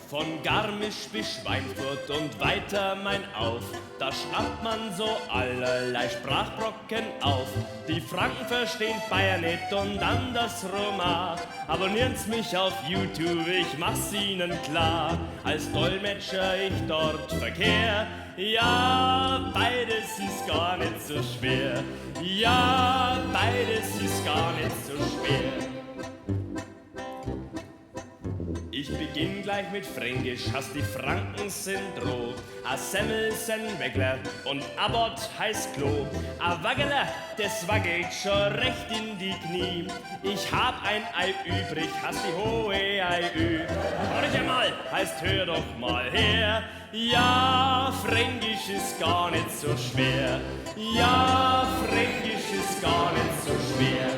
Von Garmisch bis Schweinfurt und weiter Main auf, da schnappt man so allerlei Sprachbrocken auf. Die Franken verstehen Bayern nicht und andersrum auch. Abonniert's mich auf YouTube, ich mach's ihnen klar. Als Dolmetscher ich dort verkehr, ja, beides ist gar nicht so schwer. Ja, beides ist gar nicht so schwer. Ich beginn gleich mit Fränkisch, hast die Franken sind roh. A Semmel sind Weggler und Abbott heißt Klo. A Waggeler, das waggelt schon recht in die Knie. Ich hab ein Ei übrig, hast die hohe Ei-Ü. Hör mal, heißt hör doch mal her. Ja, Fränkisch ist gar nicht so schwer. Ja, Fränkisch ist gar nicht so schwer.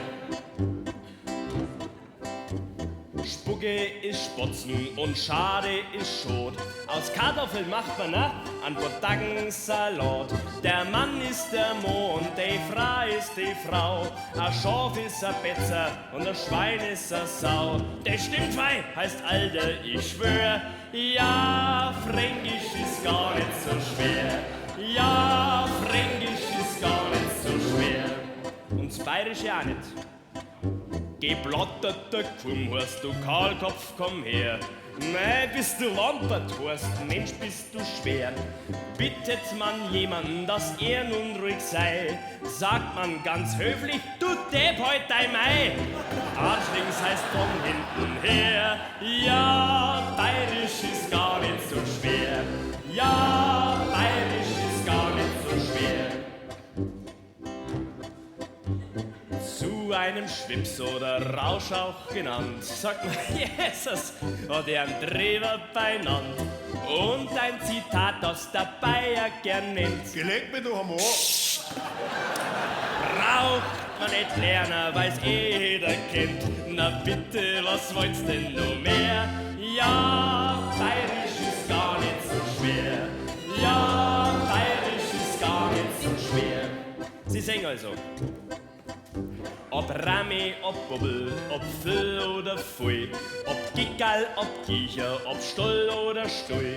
Spucke ist Spotzen und Schade ist Schot. Aus Kartoffeln macht man an Botaggensalat. Der Mann ist der Mond, die Frau ist die Frau. Ein Schaf ist ein Betzer und ein Schwein ist eine Sau. Das stimmt frei, heißt Alter, ich schwör. Ja, Fränkisch ist gar nicht so schwer. Ja, Fränkisch ist gar nicht so schwer. Und das Bayerische auch nicht. Geblotterter Kurmhorst, du Kahlkopf, komm her. Mei, bist du wampert, Horst, Mensch, bist du schwer. Bittet man jemanden, dass er nun ruhig sei, sagt man ganz höflich, du Depp, heut dein Mai. Arschlings heißt von hinten her, ja, bayerisch ist gar nicht so schwer. Ja, bayerisch ist gar nicht so schwer. Zu einem Schwips oder Rausch auch genannt, sagt man, Jesus, hat er einen Drewer beinand. Und ein Zitat, das der Bayer gern nennt. Geleg mich doch einmal. Braucht man nicht lernen, weil's eh jeder kennt. Na bitte, was wollt's denn noch mehr? Ja, bayerisch ist gar nicht so schwer. Ja, bayerisch ist gar nicht so schwer. Sie singen also. Ob Rami, ob Bubbel, ob Füll oder Pfui, ob Gickerl, ob Kicher, ob Stoll oder Stui.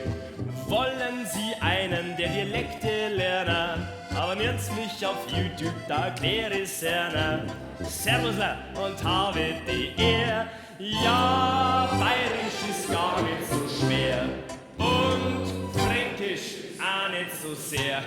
Wollen Sie einen der Dialekte lernen? Abonniert mich auf YouTube, da erklär ich's einer. Servusler und habe die Ehr. Ja, bayerisch ist gar nicht so schwer und fränkisch auch nicht so sehr.